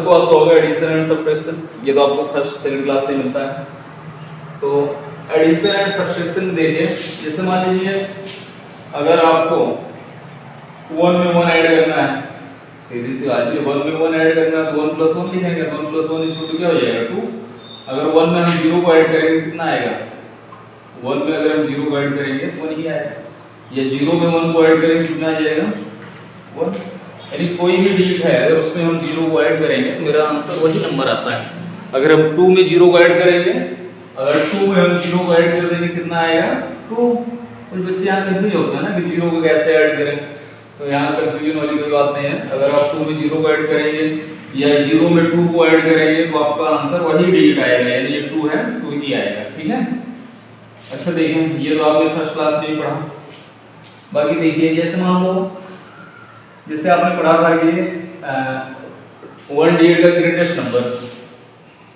सबको आता होगा एडिशन एंड सब्ट्रैक्शन, ये तो आपको फर्स्ट सेकंड क्लास से मिलता है। तो एडिशन एंड सब्ट्रैक्शन देखिए, जैसे मान लीजिए अगर आपको 1 में 1 ऐड करना है, सीधी सी बात है, 1 में 1 ऐड करना है तो 1 + 1 लिखेंगे, 1 + 1 इक्वल टू क्या हो जाएगा 2। अगर 1 में हम 0 को ऐड करेंगे कितना आएगा, 1 में अगर हम 0 को ऐड करेंगे तो 1 ही आएगा, या 0 में 1 को ऐड करेंगे कितना आ जाएगा 1। यानी कोई भी डिजिट है अगर उसमें हम 0 को ऐड करेंगे तो मेरा आंसर वही नंबर आता है। अगर हम 2 में 0 को ऐड करेंगे, अगर 2 में हम 0 को ऐड कर देंगे कितना आएगा 2। कुछ बच्चे यहाँ कंफ्यूज होते हैं ना कि 0 को कैसे ऐड करें, तो यहाँ कंफ्यूजन वाली कोई बात नहीं है। अगर आप 2 में 0 को ऐड करेंगे या 0 में 2 को ऐड करेंगे तो आपका आंसर वही डिजिट आएगा, यानी ये 2 है 2 ही आएगा, ठीक है। अच्छा देखें, ये तो आपने फर्स्ट क्लास में ही पढ़ा। बाकी देखिए जैसे मान लो, जैसे आपने पढ़ा था कि 1 डिजिट का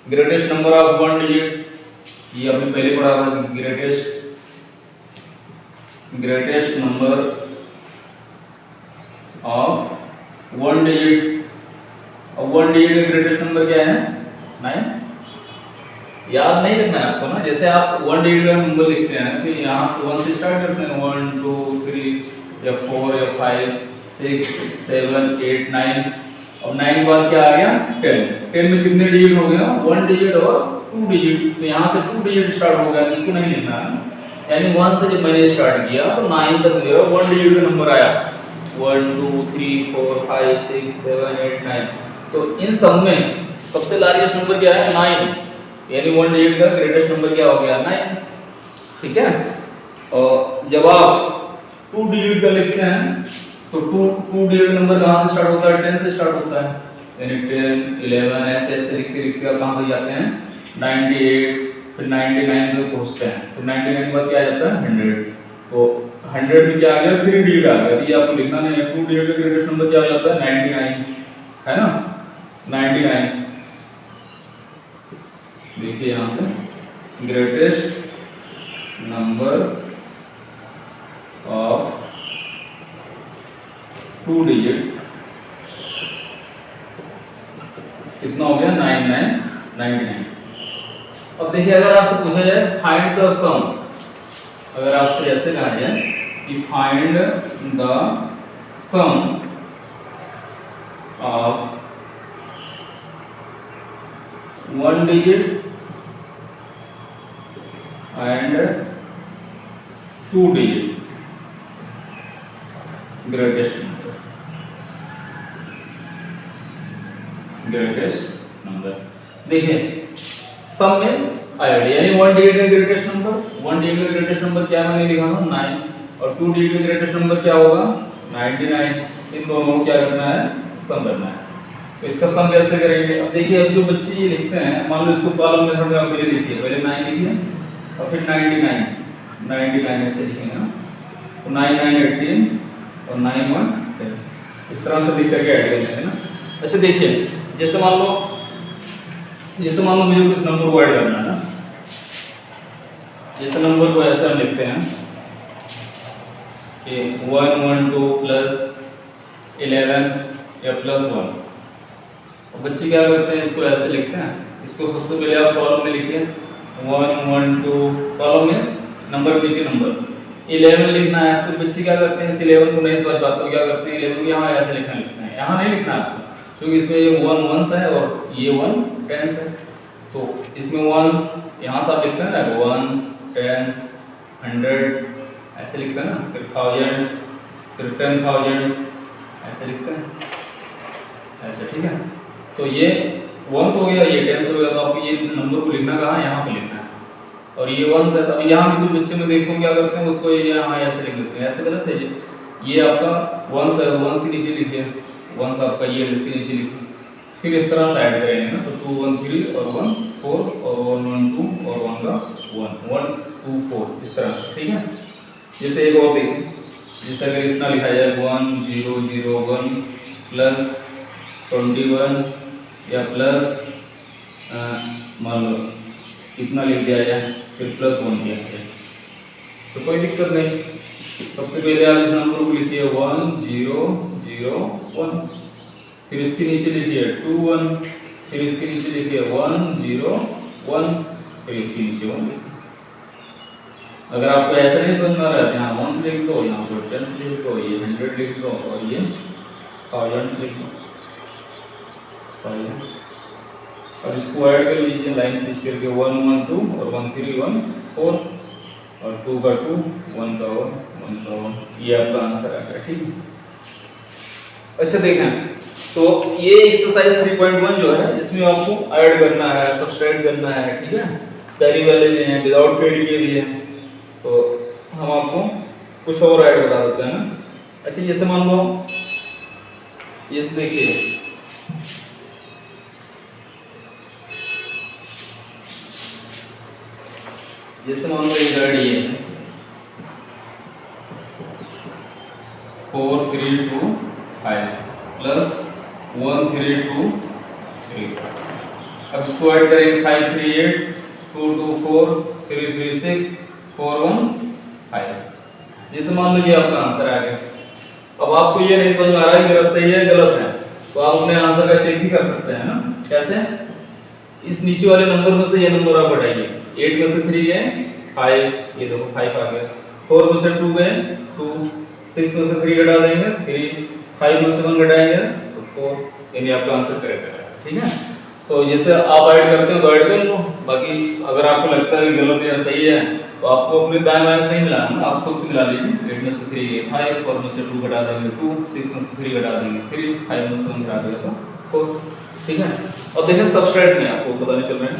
ग्रेटेस्ट नंबर ऑफ 1 डिजिट, ये आपने पहले पढ़ा था, ग्रेटेस्ट नंबर ऑफ 1 डिजिट। अब 1 डिजिट का ग्रेटेस्ट नंबर क्या है 9। याद नहीं रखना है आपको ना, जैसे आप 1 डिजिट का नंबर लिखते हैं तो यहाँ से 1 से स्टार्ट करते हैं, 1 2 3 या 4 या 5 6 7 8 9। अब 9 के बाद क्या आ गया 10 में कितने डिजिट हो गया 1 डिजिट और 2 डिजिट, तो यहाँ से 2 डिजिट स्टार्ट हो गया, इसको नहीं लिखना है। यानी 1 से जब मैंने स्टार्ट किया तो 9 तक मेरा 1 डिजिट का नंबर आया, 1 2 3 4 5 6 7 8 9। तो इन सब में सबसे लार्जेस्ट नंबर क्या है 9, यानी 1 डिजिट का ग्रेटेस्ट नंबर क्या हो गया 9, ठीक है। और जब आप 2 डिजिट का लिखते हैं तो 2 डिजिट नंबर कहाँ से स्टार्ट होता है 10 से स्टार्ट होता है, यानी 10 11 ऐसे ऐसे लिखते लिखते आप कहाँ तक जाते हैं 98, फिर 99 तक पहुँचते हैं, तो 99 के बाद क्या आ जाता है 100। तो 100 में क्या आ गया 3 डिजिट आ गया, ये आपको लिखना नहीं है। 2 डिजिट का ग्रेटेस्ट नंबर क्या हो जाता है 99, है ना 99। देखिए यहाँ से ग्रेटेस्ट नंबर ऑफ 2 डिजिट कितना हो गया 99। अब देखिए अगर आपसे पूछा जाए फाइंड द सम, अगर आपसे ऐसे कहा जाए कि find the sum of 1 digit and 2 digit greatest number. देखिए सम मींस आइडिया, यानी 1 डिजिट का ग्रेटेस्ट नंबर, 1 डिजिट का ग्रेटेस्ट नंबर क्या मैंने लिखा था 9, और 2 डिजिट का ग्रेटेस्ट नंबर क्या होगा 99। इन दोनों को क्या करना है सम करना है। तो इसका सम कैसे करेंगे, अब देखिए अब जो बच्चे ये लिखते हैं, मान लो इसको कॉलम में हम पहले लिखिए, पहले 9 लिखिए और फिर 99 ऐसे लिखेंगे ना, तो 9 9 18 और 9 1 10, इस तरह से लिख करके ऐड कर लेंगे ना। अच्छा देखिए जैसे मान लो मुझे कुछ नंबर को ऐड करना है ना, जैसे नंबर को ऐसे हम लिखते हैं कि 1 1 2 प्लस 11 या प्लस 1। बच्चे क्या करते हैं इसको ऐसे लिखते हैं, इसको सबसे पहले आप कॉलम में लिखिए 1 1 2, कॉलम में नंबर पीछे नंबर 11 लिखना है। तो बच्चे क्या करते हैं इस 11 को नहीं समझ पाते, क्या करते हैं 11 को यहाँ ऐसे लिखना है, यहाँ नहीं लिखना आपको, क्योंकि इसमें ये 1 1 है और ये 1 10 है। तो इसमें 1 यहाँ से आप लिखते हैं ना 1 10 100 ऐसे लिखते हैं ना, फिर 1000 फिर 10,000 ऐसे लिखते हैं ऐसे, ठीक है। तो ये 1 हो गया, ये 10 हो गया, तो आपको ये नंबर को लिखना कहाँ यहाँ पे लिखना है, और ये 1 है। तो यहाँ भी कुछ बच्चे में देखो क्या करते हैं उसको ये यहाँ ऐसे लिख देते हैं, ऐसे गलत है ये आपका 1 है, 1 के नीचे लिखिए 1 आपका ये इसके नीचे लिखिए, फिर इस तरह से ऐड करेंगे ना, तो 2 1 3 और 1 4 और 1 1 2 और 1 का 1 1 2 4 इस तरह से, ठीक है। जैसे एक और देखिए, जैसे अगर इतना लिखा जाए 1 0 0 1 प्लस 21 या प्लस मान लो इतना लिख दिया जाए फिर प्लस 1 दिया जाए, तो कोई दिक्कत नहीं। सबसे पहले आप इस नंबर को लिखिए 1 0 0 1, फिर इसके नीचे लिखिए 2 1 फिर इसके नीचे देखिए 1 0 1, फिर इसके नीचे 1। अगर आपको ऐसा नहीं समझ में आ रहा है यहाँ 1 लिख दो, यहाँ पर 10 लिख दो, ये 100 लिख दो और ये 1000 लिख दो। और इसको ऐड कर लीजिए लाइन खींच करके 1 1 2 और 1 3 1 4 और 2 का 2 1 का 1 का 1, ये आपका आंसर आ गया। ठीक है, अच्छा देखें तो ये एक्सरसाइज 3.1 जो है इसमें आपको ऐड करना है, सब्सट्रैक्ट करना है। ठीक है, कैरी वाले में है, विदाउट कैरी के लिए, तो हम आपको कुछ और ऐड बता देते हैं ना। अच्छा जैसे मान लो ये देखिए जैसे मान लो ये ऐड ये 4 3 2 5 प्लस 1 3 2 3। अब इसको ऐड करेंगे 5 3 8 2 2 4 3 3 6 4 1 5। जैसे मान लो ये आपका आंसर आ गया। अब आपको ये नहीं समझ आ रहा है मेरा सही है गलत है, तो आप अपने आंसर का चेक भी कर सकते हैं ना। कैसे? इस नीचे वाले नंबर में से ये नंबर आप हटाइए। 8 में से 3 गए 5, ये देखो 5 आ गया। 4 में से 2 गए 2, 6 में से 3 घटा देंगे 3, 5 में से 1 घटाएंगे तो 4, यानी आपका आंसर करेक्ट है। ठीक है, तो जैसे आप ऐड करते हो तो ऐड कर लो, बाकी अगर आपको लगता है कि गलत या सही है तो आपको अपने दाएं बाएं से ही मिलाना, आप खुद से मिला लीजिए। 8 में से 3 गए 5, 4 में से 2 घटा देंगे 2, 6 में से 3 घटा देंगे 3, 5 में से 1 घटा देंगे तो 4। ठीक है, और देखिए सब्सट्रैक्ट में आपको पता नहीं चल रहा है।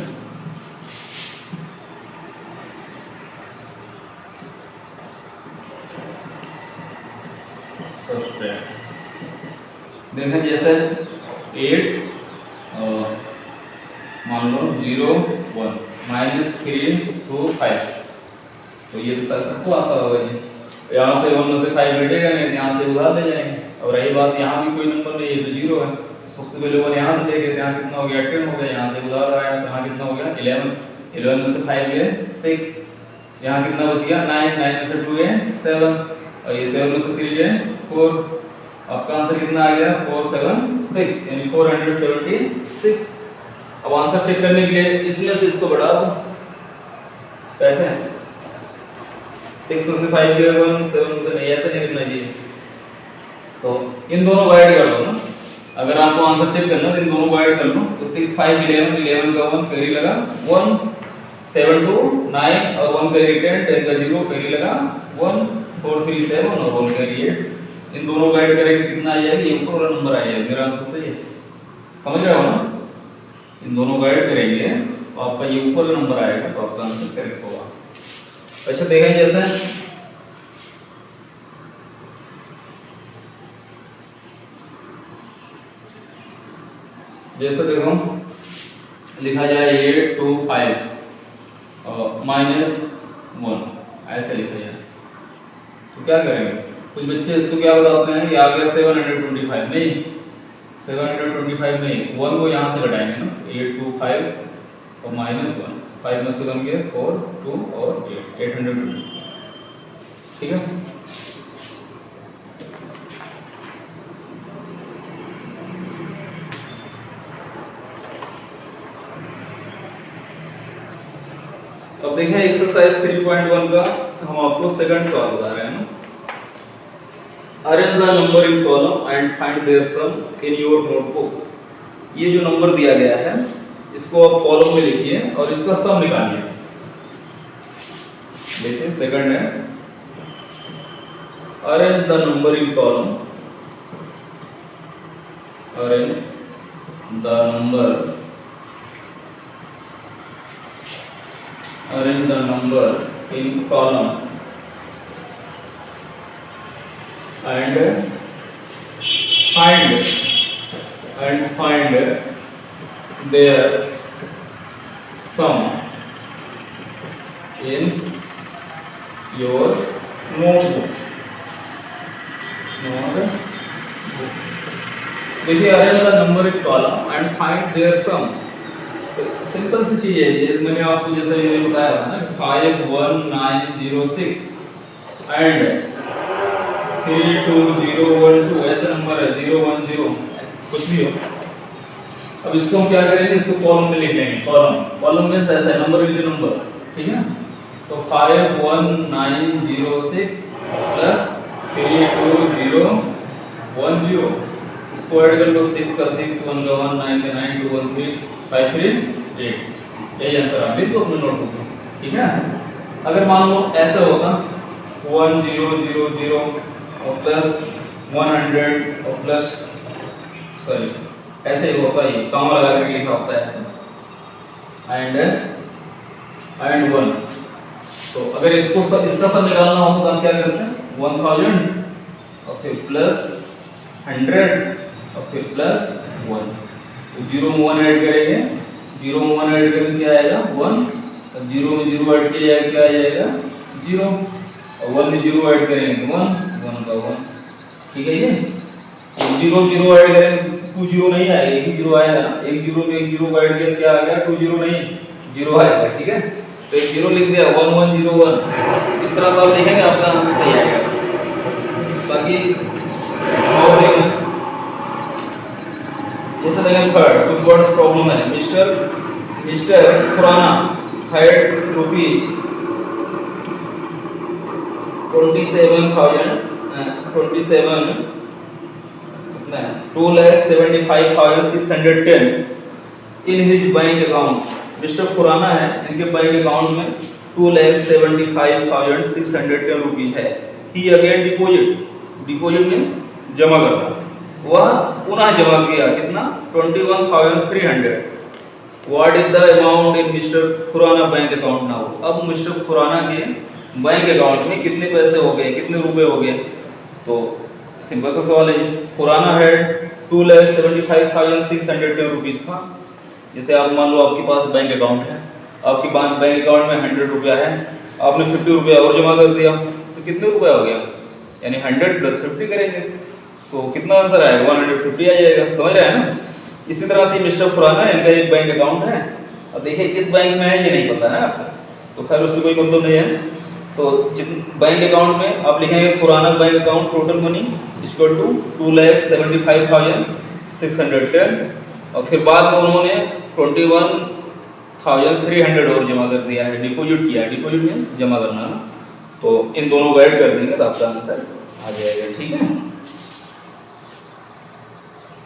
देखें जैसे 8 मान लो 0 1 -3 2 5, तो ये तो सबको आता होगा जी। यहाँ से 1 में से 5 घटेगा नहीं, यहाँ से उधार ले जाएंगे। और रही बात यहाँ भी कोई नंबर नहीं है तो 0 है, सबसे पहले 1 यहाँ से लेके यहाँ कितना हो गया 10 हो गया, यहाँ से उधार आया तो यहाँ कितना हो गया 11, 11 में से 5 गए 6, यहाँ कितना बच गया 9, 9 में से 2 गए 7 और ये 7 में से 3 गए 4। आपका आंसर कितना आ गया 476, यानी 476। अब आंसर चेक करने के लिए इसमें से इसको बढ़ा दो। कैसे? 6 में से 5 गया 1, 7 में से नहीं, ऐसे नहीं लिखना चाहिए। तो इन दोनों को ऐड कर लो ना, अगर आपको आंसर चेक करना तो इन दोनों को ऐड कर लो। तो 6 5 11, 11 का 1 कैरी लगा 1, 7 2 9 और 1 कैरी 10, 10 का 0 कैरी लगा 1, 4 3 7 और 1 कैरी 8। इन दोनों को ऐड करेंगे कितना आ जाएगा, ये ऊपर वाला नंबर आ जाएगा। मेरा आंसर सही है, समझ रहे हो ना? इन दोनों को ऐड करेंगे तो आपका ये ऊपर वाला नंबर आएगा, तो आपका आंसर करेक्ट होगा। अच्छा देखें जैसे देखो लिखा जाए 8 2 5 -1, ऐसे लिखा जाए तो क्या करेंगे? कुछ बच्चे इसको क्या बताते हैं कि आ गया 725, नहीं 725 नहीं, 1 को यहाँ से घटाएंगे ना, 8 2 5 और -1, 5 में से 1 गए 4 2 और 8, 820। ठीक है, अब देखें एक्सरसाइज 3.1 का हम आपको सेकंड सवाल बता रहे हैं ना। Arrange the number in column and find their sum in your notebook. ये जो नंबर दिया गया है इसको आप कॉलम में लिखिए और इसका सम निकालिए। देखिए सेकंड है arrange the number in column, arrange the number, arrange the numbers in column and find their sum in your notebook। देखिए arrange the number in column and find their sum, simple सी चीज है ये। मैंने आपको जैसे ये बताया था ना 51906 एंड 32012, ऐसे नंबर है 010 कुछ भी हो अब इसको हम क्या करेंगे, इसको कॉलम में लिख लेंगे। कॉलम कॉलम में ऐसा है, नंबर विद नंबर, ठीक है। तो 51906 प्लस 32010, इसको ऐड कर लो, 6 का 6, 1 का 1, 9 का 9, 2 1 3, 5 3 8, यही आंसर आप लिख दो अपने नोटबुक में, ठीक है। अगर मान लो ऐसा होता 1000 और प्लस 100 और प्लस सॉरी ऐसे ही होता है, कॉमा लगा के लिखा होता है ऐसे, एंड 1। तो अगर इसको इसका सब निकालना हो तो हम क्या करते हैं, 1000 और फिर प्लस 100 और फिर प्लस 1, तो 0 में 1 ऐड करेंगे, 0 में 1 ऐड करेंगे क्या आएगा 1, और 0 में 0 ऐड किया जाएगा क्या आ जाएगा 0, और 1 में 0 ऐड करेंगे 1, 1 का 1, ठीक है। ये 0 0 ऐड करेंगे 2 0 नहीं आएगा, एक ही 0 आएगा, एक 0 में एक 0 को ऐड किया क्या आ गया 2 0 नहीं 0 आएगा, ठीक है। तो एक 0 लिख दिया 1 1 0 1, इस तरह से आप लिखेंगे आपका आंसर सही आएगा। बाकी और देखो जैसे देखें थर्ड, कुछ वर्ड्स प्रॉब्लम है। Mister Khurana had rupees 2,75,610 in his bank account. Mister Khurana है, इनके बैंक अकाउंट में 2,75,610 रुपीज है। ही अगेन डिपॉजिट मीन्स जमा करना, वह पुनः जमा किया कितना 21,300। What is the amount in mister Khurana bank account now. अब मिस्टर खुराना के बैंक अकाउंट में कितने पैसे हो गए, कितने रुपए हो गए। तो सिंपल सा सवाल है, खुराना है 2,75,610 रुपीज था। जैसे आप मान लो आपके पास बैंक अकाउंट है, आपके बैंक अकाउंट में 100 रुपया है, आपने 50 रुपया और जमा कर दिया, तो कितने रुपया हो गया, यानी 100 प्लस 50 करेंगे तो कितना आंसर आएगा 150 आ जाएगा, समझ रहे हैं ना। इसी तरह से मिस्टर खुराना इनका एक बैंक अकाउंट है। अब देखिए किस बैंक में है ये नहीं पता है आपको, तो खैर उससे कोई मतलब नहीं है। तो बैंक अकाउंट में आप लिखेंगे Khurana bank account total money equal to 2,75,610, और फिर बाद में उन्होंने 21,300 और जमा कर दिया है, डिपॉजिट किया है। डिपॉजिट मीन्स जमा करना ना, तो इन दोनों को ऐड कर देंगे तो आपका आंसर आ जाएगा, ठीक है।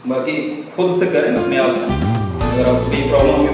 बाकी खुद से करें अपने आप से, अगर आपको कोई प्रॉब्लम हो तो